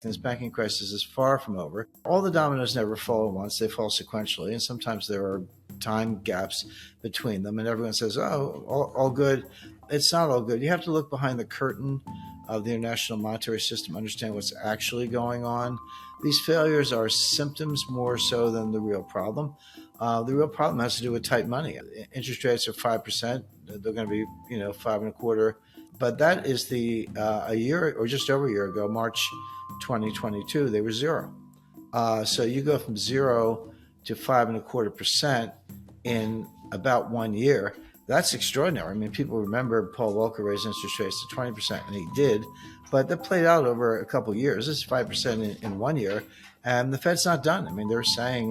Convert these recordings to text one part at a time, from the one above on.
This banking crisis is far from over. All the dominoes never fall at once, they fall sequentially, and sometimes there are time gaps between them, and everyone says, oh, all good. It's not all good. You have to look behind the curtain of the international monetary system, understand what's actually going on. These failures are symptoms more so than the real problem. The real problem has to do with tight money. Interest rates are 5%. They're going to be, five and a quarter. But that is a year or just over a year ago, March 2022, they were zero. So you go from zero to 5.25% in about 1 year. That's extraordinary. I mean, people remember Paul Volcker raised interest rates to 20%, and he did, but that played out over a couple of years. This is 5% in 1 year, and the Fed's not done. I mean, they're saying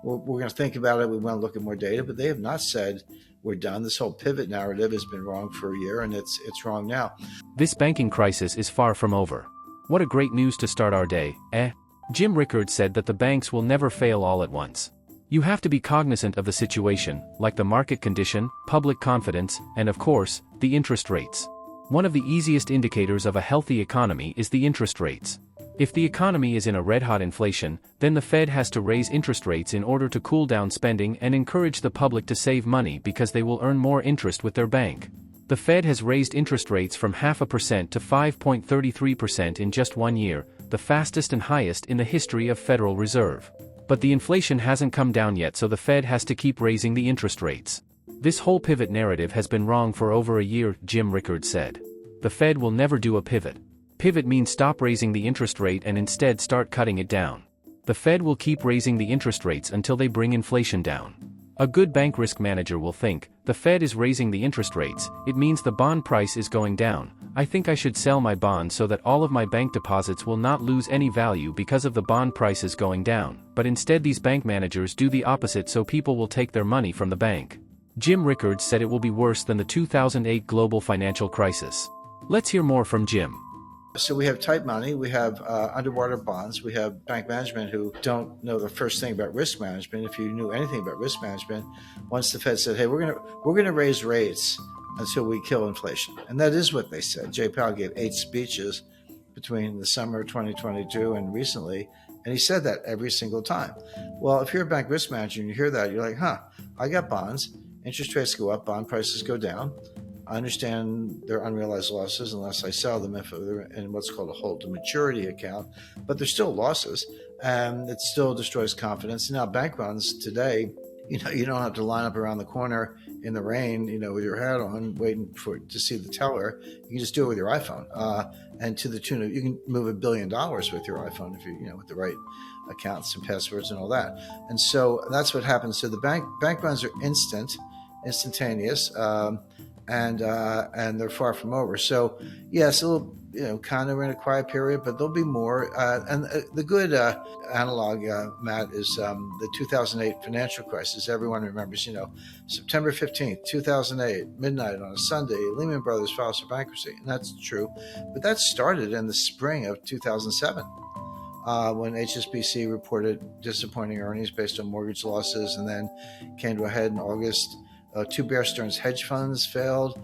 we're going to think about it. We want to look at more data, but they have not said we're done. This whole pivot narrative has been wrong for a year, and it's wrong now. This banking crisis is far from over. What a great news to start our day, eh? Jim Rickards said that the banks will never fail all at once. You have to be cognizant of the situation, like the market condition, public confidence, and of course, the interest rates. One of the easiest indicators of a healthy economy is the interest rates. If the economy is in a red-hot inflation, then the Fed has to raise interest rates in order to cool down spending and encourage the public to save money because they will earn more interest with their bank. The Fed has raised interest rates from 0.5% to 5.33% in just 1 year, the fastest and highest in the history of Federal Reserve. But the inflation hasn't come down yet, so the Fed has to keep raising the interest rates. This whole pivot narrative has been wrong for over a year, Jim Rickards said. The Fed will never do a pivot. Pivot means stop raising the interest rate and instead start cutting it down. The Fed will keep raising the interest rates until they bring inflation down. A good bank risk manager will think, the Fed is raising the interest rates, it means the bond price is going down. I think I should sell my bonds so that all of my bank deposits will not lose any value because of the bond prices going down. But instead these bank managers do the opposite, so people will take their money from the bank. Jim Rickards said it will be worse than the 2008 global financial crisis. Let's hear more from Jim. So we have tight money, we have underwater bonds, we have bank management who don't know the first thing about risk management. If you knew anything about risk management, once the Fed said, hey, we're gonna raise rates until we kill inflation. And that is what they said. Jay Powell gave 8 speeches between the summer of 2022 and recently, and he said that every single time. Well, if you're a bank risk manager and you hear that, you're like, I got bonds, interest rates go up, bond prices go down. I understand their unrealized losses unless I sell them if they're in what's called a hold to maturity account, but they're still losses, and it still destroys confidence. Now, bank runs today, you don't have to line up around the corner in the rain, with your hat on, waiting to see the teller. You can just do it with your iPhone, and to the tune of, you can move $1 billion with your iPhone if you with the right accounts and passwords and all that. And so that's what happens. So the bank runs are instantaneous. And they're far from over. So yes, a little, kind of in a quiet period, but there'll be more. And the good analog, Matt, is the 2008 financial crisis. Everyone remembers, September 15th, 2008, midnight on a Sunday, Lehman Brothers files for bankruptcy. And that's true. But that started in the spring of 2007. When HSBC reported disappointing earnings based on mortgage losses, and then came to a head in August. 2 Bear Stearns hedge funds failed.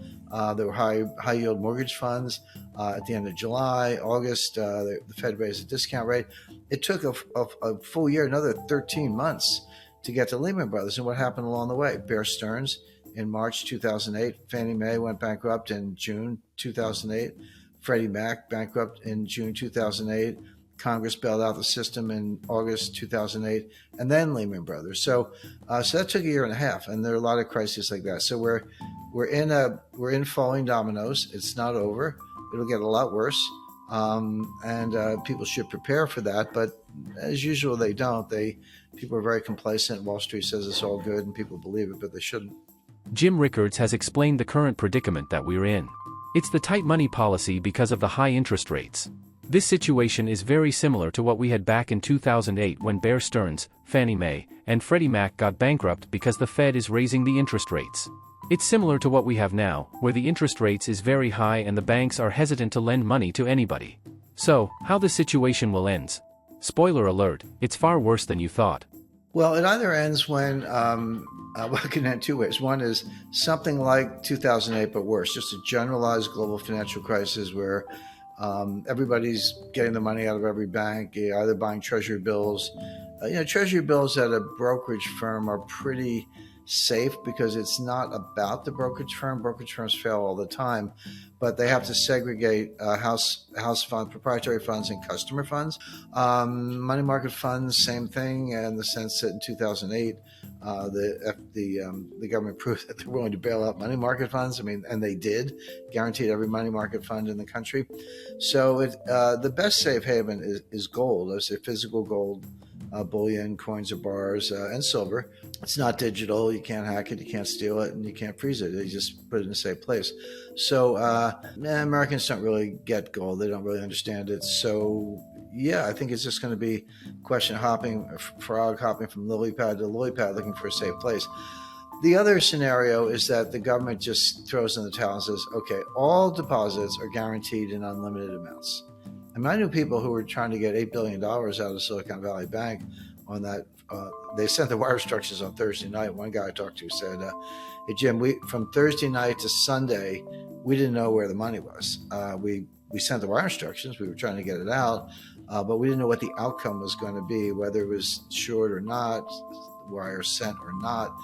There were high yield mortgage funds. At the end of July, August, the Fed raised the discount rate. It took a full year, another 13 months, to get to Lehman Brothers. And what happened along the way? Bear Stearns in March 2008. Fannie Mae went bankrupt in June 2008. Freddie Mac bankrupt in June 2008. Congress bailed out the system in August 2008, and then Lehman Brothers. So that took a year and a half, and there are a lot of crises like that. So we're in falling dominoes. It's not over. It'll get a lot worse, and people should prepare for that. But as usual, they don't. People are very complacent. Wall Street says it's all good, and people believe it, but they shouldn't. Jim Rickards has explained the current predicament that we're in. It's the tight money policy because of the high interest rates. This situation is very similar to what we had back in 2008 when Bear Stearns, Fannie Mae, and Freddie Mac got bankrupt because the Fed is raising the interest rates. It's similar to what we have now, where the interest rates is very high and the banks are hesitant to lend money to anybody. So, how the situation will end? Spoiler alert, it's far worse than you thought. Well, it either ends when, it can end 2 ways. One is something like 2008, but worse, just a generalized global financial crisis where Everybody's getting the money out of every bank, either buying treasury bills. Treasury bills at a brokerage firm are pretty safe because it's not about the brokerage firm. Brokerage firms fail all the time, but they have to segregate house funds, proprietary funds, and customer funds. Money market funds, same thing, in the sense that in 2008, the government proved that they're willing to bail out money market funds. I mean, and they did, guaranteed every money market fund in the country. So the best safe haven is gold. I say physical gold, bullion, coins or bars, and silver. It's not digital. You can't hack it, you can't steal it, and you can't freeze it. You just put it in a safe place. So Americans don't really get gold. They don't really understand it. So yeah, I think it's just going to be question hopping, frog hopping from lily pad to lily pad, looking for a safe place. The other scenario is that the government just throws in the towel and says, okay, all deposits are guaranteed in unlimited amounts. I mean, I knew people who were trying to get $8 billion out of Silicon Valley Bank on that. They sent the wire instructions on Thursday night. One guy I talked to said, hey, Jim, from Thursday night to Sunday, we didn't know where the money was. We sent the wire instructions. We were trying to get it out, but we didn't know what the outcome was going to be, whether it was short or not, wire sent or not.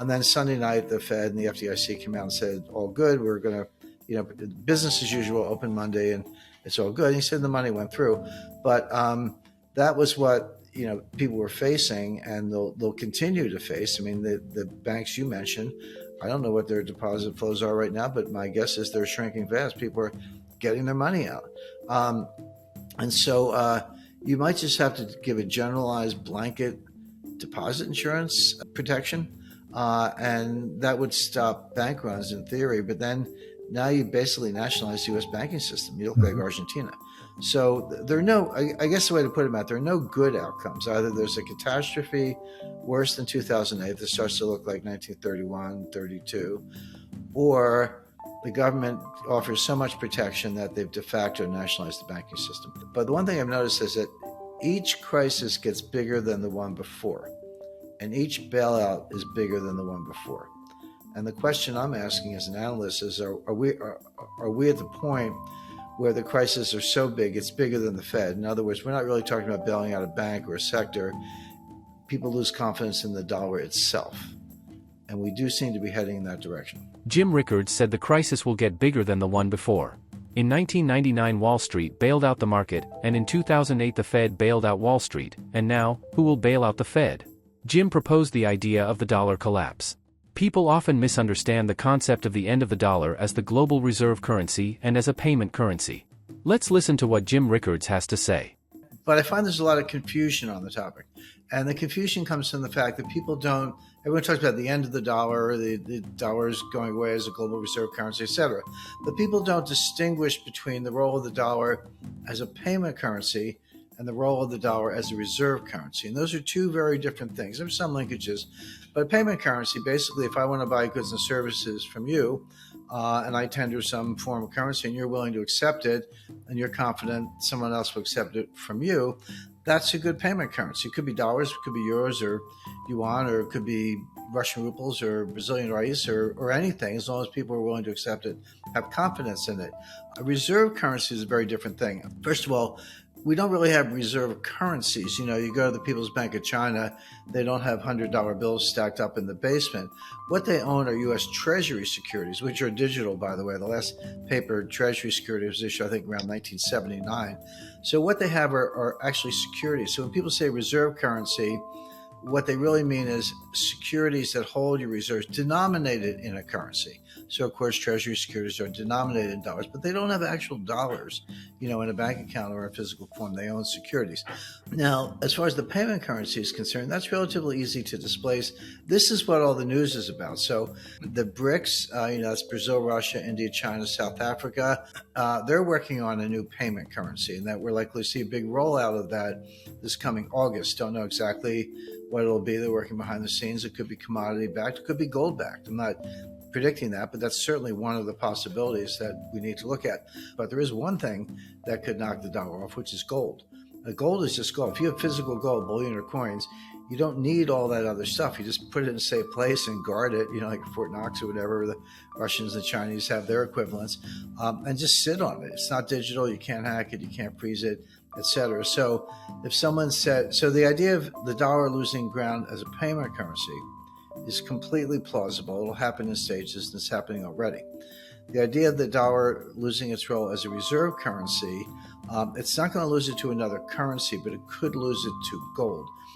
And then Sunday night, the Fed and the FDIC came out and said, all good. We're going to, business as usual, open Monday, and it's all good. And he said the money went through. But that was what, people were facing, and they'll continue to face. I mean, the banks you mentioned, I don't know what their deposit flows are right now, but my guess is they're shrinking fast. People are getting their money out. And so you might just have to give a generalized blanket deposit insurance protection. And that would stop bank runs in theory, but then now you basically nationalize the U.S. banking system. You look like Argentina. So there are no, I guess the way to put it, Matt, there are no good outcomes. Either there's a catastrophe worse than 2008 that starts to look like 1931, 32, or the government offers so much protection that they've de facto nationalized the banking system. But the one thing I've noticed is that each crisis gets bigger than the one before, and each bailout is bigger than the one before. And the question I'm asking as an analyst is, are we at the point where the crises are so big, it's bigger than the Fed? In other words, we're not really talking about bailing out a bank or a sector. People lose confidence in the dollar itself. And we do seem to be heading in that direction. Jim Rickards said the crisis will get bigger than the one before. In 1999, Wall Street bailed out the market, and in 2008 the Fed bailed out Wall Street, and now, who will bail out the Fed? Jim proposed the idea of the dollar collapse. People often misunderstand the concept of the end of the dollar as the global reserve currency and as a payment currency. Let's listen to what Jim Rickards has to say. But I find there's a lot of confusion on the topic. And the confusion comes from the fact that everyone talks about the end of the dollar, the dollar is going away as a global reserve currency, etc. But people don't distinguish between the role of the dollar as a payment currency and the role of the dollar as a reserve currency. And those are two very different things. There's some linkages, but a payment currency, basically, if I want to buy goods and services from you, and I tender some form of currency and you're willing to accept it, and you're confident someone else will accept it from you, that's a good payment currency. It could be dollars, it could be euros or yuan, or it could be Russian rubles or Brazilian reais or anything, as long as people are willing to accept it, have confidence in it. A reserve currency is a very different thing. First of all, we don't really have reserve currencies. You go to the People's Bank of China, they don't have $100 bills stacked up in the basement. What they own are U.S. Treasury securities, which are digital, by the way. The last paper Treasury security was issued, I think, around 1979. So what they have are actually securities. So when people say reserve currency, what they really mean is securities that hold your reserves denominated in a currency. So, of course, Treasury securities are denominated in dollars, but they don't have actual dollars, in a bank account or in physical form. They own securities. Now, as far as the payment currency is concerned, that's relatively easy to displace. This is what all the news is about. So the BRICS, that's Brazil, Russia, India, China, South Africa, they're working on a new payment currency, and that we're likely to see a big rollout of that this coming August. Don't know exactly what it'll be. They're working behind the scenes. It could be commodity backed. It could be gold backed. I'm not predicting that, but that's certainly one of the possibilities that we need to look at. But there is one thing that could knock the dollar off, which is gold. Gold is just gold. If you have physical gold, bullion or coins, You don't need all that other stuff. You just put it in a safe place and guard it, like Fort Knox or whatever the Russians and Chinese have their equivalents, and just sit on it. It's not digital. You can't hack it. You can't freeze it, etc. So if someone said, so the idea of the dollar losing ground as a payment currency is completely plausible. It'll happen in stages, and it's happening already. The idea of the dollar losing its role as a reserve currency, it's not going to lose it to another currency, but it could lose it to gold.